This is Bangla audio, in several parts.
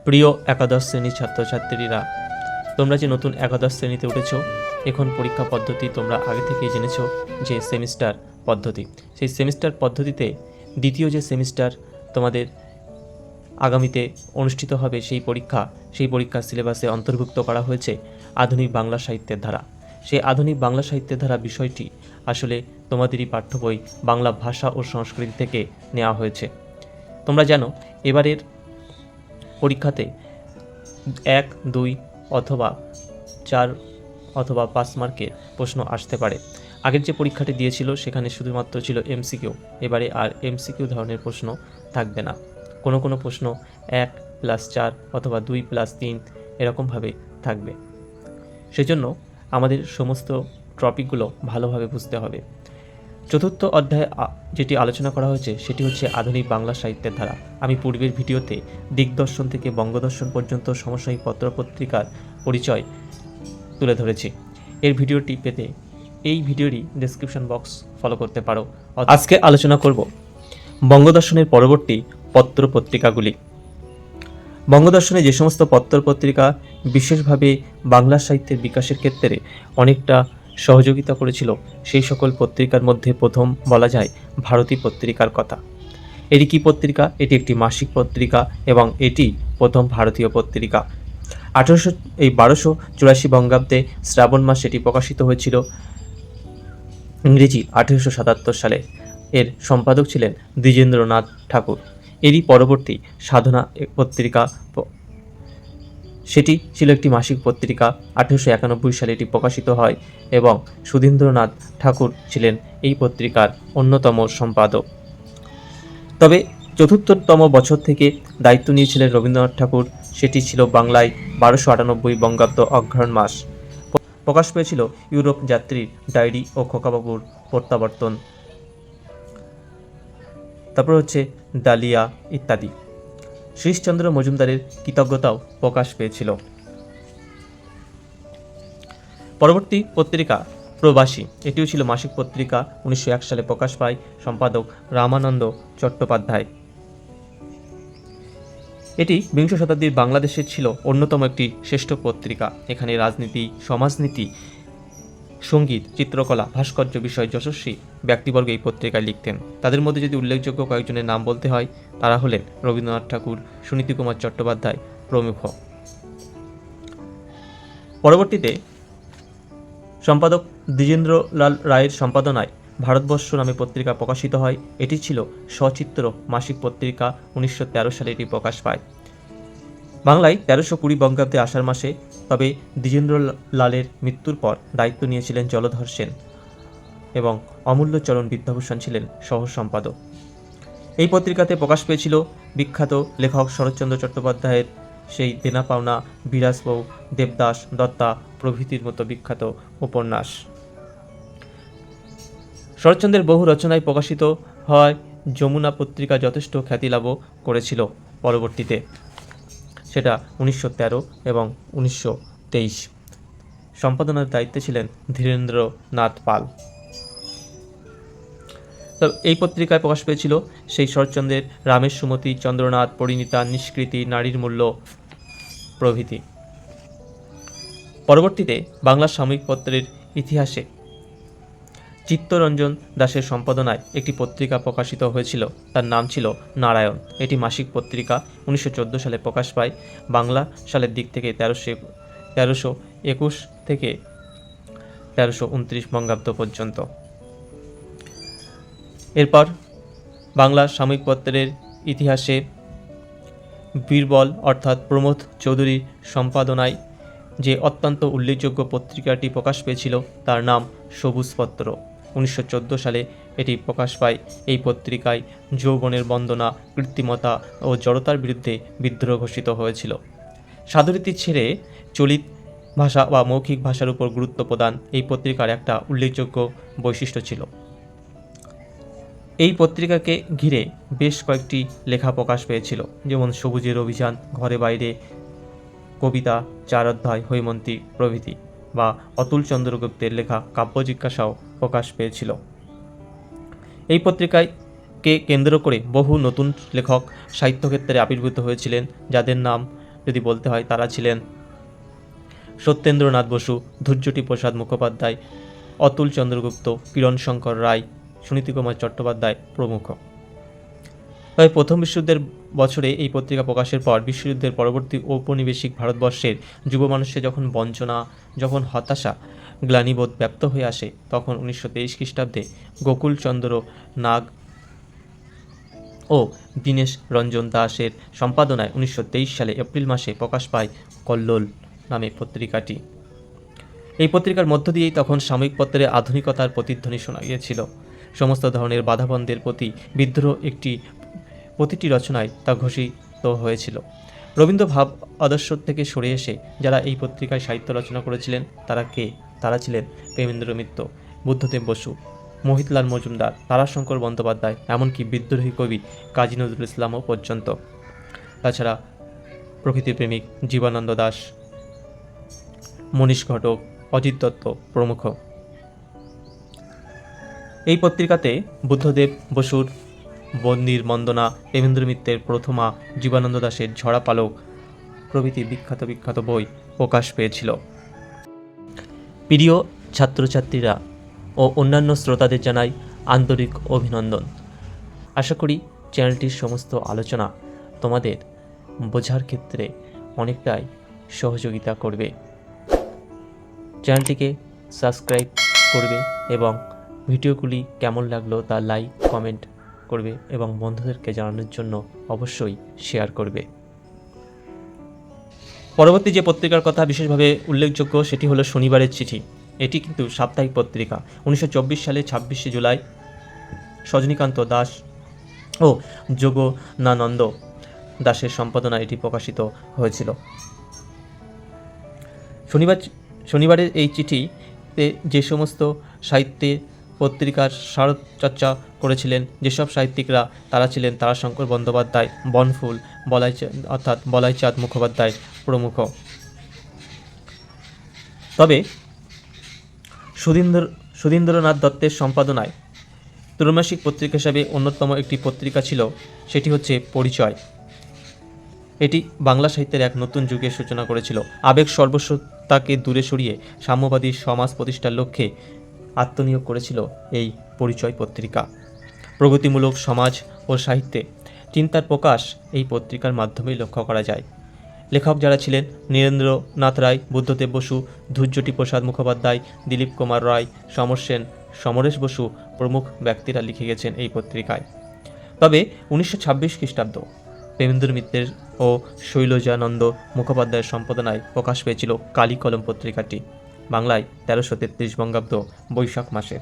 প্রিয় একাদশ শ্রেণীর ছাত্রছাত্রীরা, তোমরা যে নতুন একাদশ শ্রেণীতে উঠেছ, এখন পরীক্ষা পদ্ধতি তোমরা আগে থেকেই জেনেছো যে সেমিস্টার পদ্ধতি। সেই সেমিস্টার পদ্ধতিতে দ্বিতীয় যে সেমিস্টার তোমাদের আগামীতে অনুষ্ঠিত হবে, সেই পরীক্ষার সিলেবাসে অন্তর্ভুক্ত করা হয়েছে আধুনিক বাংলা সাহিত্যের ধারা। সেই আধুনিক বাংলা সাহিত্যের ধারা বিষয়টি আসলে তোমাদেরই পাঠ্য বই বাংলা ভাষা ও সংস্কৃতি থেকে নেওয়া হয়েছে। তোমরা জানো এবারের পরীক্ষাতে 1, 2 অথবা 4 অথবা 5 মার্কের প্রশ্ন আসতে পারে। আগের যে পরীক্ষাটি দিয়েছিল সেখানে শুধুমাত্র ছিল এমসিকিউ, এবারে আর এমসিকিউ ধরনের প্রশ্ন থাকবে না। কোনো কোনো প্রশ্ন 1+4 অথবা 2+3 এরকমভাবে থাকবে। সেজন্য আমাদের সমস্ত টপিকগুলো ভালোভাবে বুঝতে হবে। চতুর্থ অধ্যায়ে যেটি আলোচনা করা হয়েছে সেটি হচ্ছে আধুনিক বাংলা সাহিত্যের ধারা। আমি পূর্বের ভিডিওতে দিগদর্শন থেকে বঙ্গদর্শন পর্যন্ত সমসাময়িক পত্রপত্রিকার পরিচয় তুলে ধরেছি। এর ভিডিওটি পেতে এই ভিডিওরই ডেসক্রিপশন বক্স ফলো করতে পারো। আজকে আলোচনা করব বঙ্গদর্শনের পরবর্তী পত্রপত্রিকাগুলি। বঙ্গদর্শনে যে সমস্ত পত্রপত্রিকা বিশেষভাবে বাংলা সাহিত্যের বিকাশের ক্ষেত্রে অনেকটা সহযোগিতা করেছিল, সেই সকল পত্রিকার মধ্যে প্রথম বলা যায় ভারতী পত্রিকার কথা। এটি কি পত্রিকা? এটি একটি মাসিক পত্রিকা এবং এটি প্রথম ভারতীয় পত্রিকা। 1284 বঙ্গাব্দে শ্রাবণ মাসে এটি প্রকাশিত হয়েছিল, ইংরেজি 1877 সালে। এর সম্পাদক ছিলেন দ্বিজেন্দ্রনাথ ঠাকুর। এরই পরবর্তী সাধনা পত্রিকা, সেটি ছিল একটি মাসিক পত্রিকা। 1891 সালে এটি প্রকাশিত হয় এবং সুধীন্দ্রনাথ ঠাকুর ছিলেন এই পত্রিকার অন্যতম সম্পাদক। তবে চতুর্থতম বছর থেকে দায়িত্ব নিয়েছিলেন রবীন্দ্রনাথ ঠাকুর। সেটি ছিল বাংলায় 1298 বঙ্গাব্দ অগ্রহায়ণ মাস। প্রকাশ পেয়েছিল ইউরোপ যাত্রীর ডায়েরি ও খোকাবাবুর প্রত্যাবর্তন, তারপর হচ্ছে ডালিয়া ইত্যাদি। শ্রীশচন্দ্র মজুমদারের কৃতজ্ঞতাও প্রকাশ পেয়েছিল। পরবর্তী পত্রিকা প্রবাসী, এটিও ছিল মাসিক পত্রিকা। 1901 সালে প্রকাশ পায়, সম্পাদক রামানন্দ চট্টোপাধ্যায়। এটি বিংশ শতাব্দীর বাংলাদেশের ছিল অন্যতম একটি শ্রেষ্ঠ পত্রিকা। এখানে রাজনীতি, সমাজনীতি, সঙ্গীত, চিত্রকলা, ভাস্কর্য বিষয় যশস্বী ব্যক্তিবর্গ এই পত্রিকায় লিখতেন। তাদের মধ্যে যদি উল্লেখযোগ্য কয়েকজনের নাম বলতে হয়, তারা হলেন রবীন্দ্রনাথ ঠাকুর, সুনীতি কুমার চট্টোপাধ্যায় প্রমুখ। পরবর্তীতে সম্পাদক দ্বিজেন্দ্রলাল রায়ের সম্পাদনায় ভারতবর্ষ নামে পত্রিকা প্রকাশিত হয়। এটি ছিল সচিত্র মাসিক পত্রিকা। 1913 সালে এটি প্রকাশ পায়। বাংলায় 1320 বঙ্গাব্দে আষাঢ় মাসে। তবে দ্বিজেন্দ্রলালের মৃত্যুর পর দায়িত্ব নিয়েছিলেন জলধর সেন এবং অমূল্যচরণ বিদ্যাভূষণ ছিলেন সহ সম্পাদক। এই পত্রিকাতে প্রকাশ পেয়েছিল বিখ্যাত লেখক শরৎচন্দ্র চট্টোপাধ্যায়ের সেই দেনা পাওনা, বিরাজ বউ, দেবদাস, দত্তা প্রভৃতির মতো বিখ্যাত উপন্যাস। শরৎচন্দ্রের বহু রচনায় প্রকাশিত হয় যমুনা পত্রিকা যথেষ্ট খ্যাতিলাভও করেছিল পরবর্তীতে, সেটা 1913 এবং 1923। সম্পাদনার দায়িত্বে ছিলেন ধীরেন্দ্রনাথ পাল। এই পত্রিকায় প্রকাশ পেয়েছিল সেই শরৎচন্দ্রের রামের সুমতি, চন্দ্রনাথ, পরিণীতা, নিষ্কৃতি, নারীর মূল্য প্রভৃতি। পরবর্তীতে বাংলা সাময়িক পত্রের ইতিহাসে চিত্তরঞ্জন দাশের সম্পাদনায় একটি পত্রিকা প্রকাশিত হয়েছিল, তার নাম ছিল নারায়ণ। এটি মাসিক পত্রিকা। 1914 সালে প্রকাশ পায়। বাংলা সালের দিক থেকে 1321 থেকে 1329 বঙ্গাব্দ পর্যন্ত। এরপর বাংলা সাময়িক পত্রের ইতিহাসে বীরবল অর্থাৎ প্রমোদ চৌধুরীর সম্পাদনায় যে অত্যন্ত উল্লেখযোগ্য পত্রিকাটি প্রকাশ পেয়েছিল তার নাম সবুজপত্র। 1914 সালে এটি প্রকাশ পায়। এই পত্রিকায় যৌবনের বন্দনা, কৃত্রিমতা ও জড়তার বিরুদ্ধে বিদ্রোহ ঘোষিত হয়েছিল। সাধুরীতি ছেড়ে চলিত ভাষা বা মৌখিক ভাষার উপর গুরুত্ব প্রদান এই পত্রিকার একটা উল্লেখযোগ্য বৈশিষ্ট্য ছিল। এই পত্রিকাকে ঘিরে বেশ কয়েকটি লেখা প্রকাশ পেয়েছিল, যেমন সবুজের অভিযান, ঘরে বাইরে, কবিতা, 4 অধ্যায়, হৈমন্তী প্রভৃতি, বা অতুল চন্দ্রগুপ্তের লেখা কাব্য জিজ্ঞাসাও প্রকাশ পেয়েছিল। এই পত্রিকাকে কেন্দ্র করে বহু নতুন লেখক সাহিত্যক্ষেত্রে আবির্ভূত হয়েছিলেন, যাদের নাম যদি বলতে হয় তারা ছিলেন সত্যেন্দ্রনাথ বসু, ধৈর্যটি প্রসাদ মুখোপাধ্যায়, অতুল চন্দ্রগুপ্ত, কিরণ শঙ্কর রায়, সুনীতি কুমার চট্টোপাধ্যায় প্রমুখ। তবে প্রথম বিশ্বযুদ্ধের বছরে এই পত্রিকা প্রকাশের পর বিশ্বযুদ্ধের পরবর্তী ঔপনিবেশিক ভারতবর্ষের যুব মানুষের যখন বঞ্চনা, যখন হতাশা, গ্লানিবোধ ব্যাপ্ত হয়ে আসে, তখন 1923 খ্রিস্টাব্দে গোকুলচন্দ্র নাগ ও দীনেশ রঞ্জন দাসের সম্পাদনায় 1923 সালে এপ্রিল মাসে প্রকাশ পায় কল্লোল নামে পত্রিকাটি। এই পত্রিকার মধ্য দিয়েই তখন সাময়িক পত্রে আধুনিকতার প্রতিধ্বনি শোনা গিয়েছিল। সমস্ত ধরনের বাধাবন্ধের প্রতি বিদ্রোহ প্রতিটি রচনায় তা ঘোষিত হয়েছিল। রবীন্দ্র ভাব আদর্শ থেকে সরে এসে যারা এই পত্রিকায় সাহিত্য রচনা করেছিলেন তারা কে? তারা ছিলেন প্রেমেন্দ্র মিত্র, বুদ্ধদেব বসু, মোহিতলাল মজুমদার, তারাশঙ্কর বন্দ্যোপাধ্যায়, এমনকি বিদ্রোহী কবি কাজী নজরুল ইসলামও পর্যন্ত। তাছাড়া প্রকৃতিপ্রেমিক জীবনানন্দ দাশ, মনীষ ঘটক, অজিত দত্ত প্রমুখ। এই পত্রিকাতে বুদ্ধদেব বসুর বন্দির বন্দনা, প্রেমেন্দ্র মিত্রের প্রথমা, জীবনানন্দ দাশের ঝরা পালক প্রভৃতি বিখ্যাত বই প্রকাশ পেয়েছিল। প্রিয় ছাত্রছাত্রীরা ও অন্যান্য শ্রোতাদের জানাই আন্তরিক অভিনন্দন। আশা করি চ্যানেলটির সমস্ত আলোচনা তোমাদের বোঝার ক্ষেত্রে অনেকটাই সহযোগিতা করবে। চ্যানেলটিকে সাবস্ক্রাইব করবে এবং ভিডিওগুলি কেমন লাগলো তা লাইক কমেন্ট করবে এবং বন্ধুদেরকে জানানোর জন্য অবশ্যই শেয়ার করবে। পরবর্তী যে পত্রিকার কথা বিশেষভাবে উল্লেখযোগ্য সেটি হলো শনিবারের চিঠি। এটি কিন্তু সাপ্তাহিক পত্রিকা। 1924 সালে 26শে জুলাই সজনীকান্ত দাস ও যোগনানন্দ দাশের সম্পাদনা এটি প্রকাশিত হয়েছিল। শনিবারের এই চিঠিতে যে সমস্ত সাহিত্যের পত্রিকার সারচর্চা করেছিলেন যেসব সাহিত্যিকরা তারা ছিলেন তারাশঙ্কর বন্দ্যোপাধ্যায়, বনফুল, বলাইচাঁদ মুখোপাধ্যায় প্রমুখ। তবে সুধীন্দ্রনাথ দত্তের সম্পাদনায় ত্রৈমাসিক পত্রিকা হিসাবে অন্যতম একটি পত্রিকা ছিল, সেটি হচ্ছে পরিচয়। এটি বাংলা সাহিত্যের এক নতুন যুগের সূচনা করেছিল। আবেগ সর্বস্বতাকে দূরে সরিয়ে সাম্যবাদী সমাজ প্রতিষ্ঠার লক্ষ্যে আত্মনিয়োগ করেছিল এই পরিচয় পত্রিকা। প্রগতিমূলক সমাজ ও সাহিত্যে চিন্তার প্রকাশ এই পত্রিকার মাধ্যমেই লক্ষ্য করা যায়। লেখক যারা ছিলেন নীরেন্দ্রনাথ রায়, বুদ্ধদেব বসু, ধৈর্যটি প্রসাদ মুখোপাধ্যায়, দিলীপ কুমার রায়, সমর সেন, সমরেশ বসু প্রমুখ ব্যক্তিরা লিখে গেছেন এই পত্রিকায়। তবে 1926 খ্রিস্টাব্দ প্রেমেন্দ্র মিত্রের ও শৈলজানন্দ মুখোপাধ্যায়ের সম্পাদনায় প্রকাশ পেয়েছিল কালিকলম পত্রিকাটি, বাংলায় 1333 বঙ্গাব্দ বৈশাখ মাসে।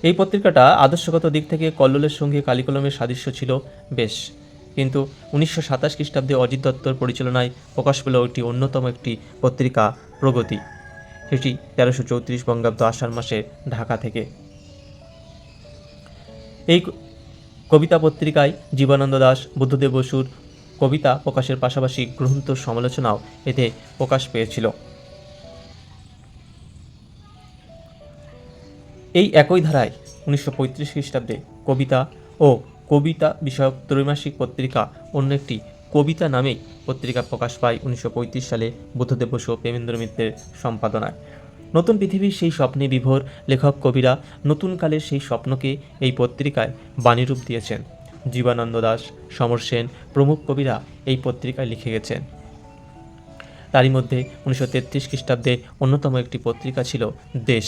এই পত্রিকাটা আদর্শগত দিক থেকে কল্লোলের সঙ্গে কালিকলমের সাদৃশ্য ছিল বেশ, কিন্তু 1927 খ্রিস্টাব্দে অজিত দত্তর পরিচালনায় প্রকাশ পেল একটি অন্যতম একটি পত্রিকা প্রগতি, সেটি 1334 বঙ্গাব্দ আষাঢ় মাসে ঢাকা থেকে। এই কবিতা পত্রিকায় জীবনানন্দ দাশ, বুদ্ধদেব বসুর কবিতা প্রকাশের পাশাপাশি গ্রন্থ সমালোচনাও এতে প্রকাশ পেয়েছিল। এই একই ধারায় 1935 খ্রিস্টাব্দে কবিতা ও কবিতা বিষয়ক ত্রৈমাসিক পত্রিকা অন্য একটি কবিতা নামেই পত্রিকা প্রকাশ পায় 1935 সালে বুদ্ধদেব বসু ও প্রেমেন্দ্র মিত্রের সম্পাদনায়। নতুন পৃথিবীর সেই স্বপ্নে বিভোর লেখক কবিরা নতুন কালের সেই স্বপ্নকে এই পত্রিকায় বাণীরূপ দিয়েছেন। জীবনানন্দ দাশ, সমর সেন প্রমুখ কবিরা এই পত্রিকায় লিখে গেছেন। তারই মধ্যে 1933 খ্রিস্টাব্দে অন্যতম একটি পত্রিকা ছিল দেশ,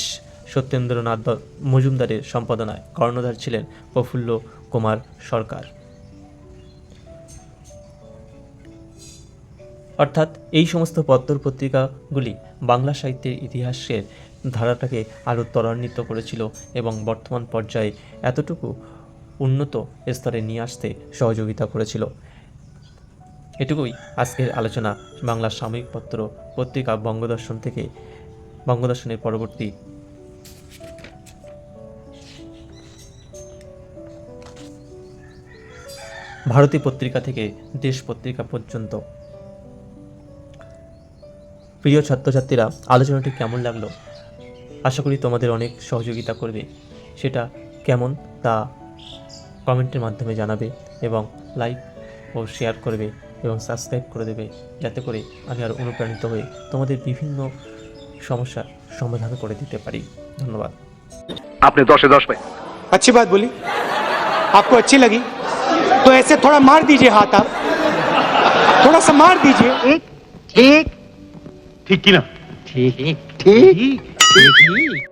সত্যেন্দ্রনাথ মজুমদারের সম্পাদনায়। কর্ণধার ছিলেন প্রফুল্ল কুমার সরকার। অর্থাৎ এই সমস্ত পত্র পত্রিকাগুলি বাংলা সাহিত্যের ইতিহাসের ধারাটাকে আরও ত্বরান্বিত করেছিল এবং বর্তমান পর্যায়ে এতটুকু উন্নত স্তরে নিয়ে আসতে সহযোগিতা করেছিল। এটুকুই আজকের আলোচনা বাংলা সাময়িক পত্র পত্রিকা বঙ্গদর্শন থেকে, বঙ্গদর্শনের পরবর্তী ভারতী পত্রিকা থেকে দেশ পত্রিকা পর্যন্ত। প্রিয় ছাত্রছাত্রীরা, আলোচনাটি কেমন লাগলো? আশা করি তোমাদের অনেক সহযোগিতা করবে। সেটা কেমন তা কমেন্টের মাধ্যমে জানাবে এবং লাইক ও শেয়ার করবে এবং সাবস্ক্রাইব করে দেবে, যাতে করে আমি আরও অনুপ্রাণিত হয়ে তোমাদের বিভিন্ন সমস্যার সমাধান করে দিতে পারি। ধন্যবাদ। आपने 10 से 10 पाई। अच्छी बात बोली, आपको अच्छी लगी तो ऐसे थोड़ा मार दीजिए हाथ, आप थोड़ा सा मार दीजिए। ठीक ठीक ठीक की ना? ठीक ठीक ठीक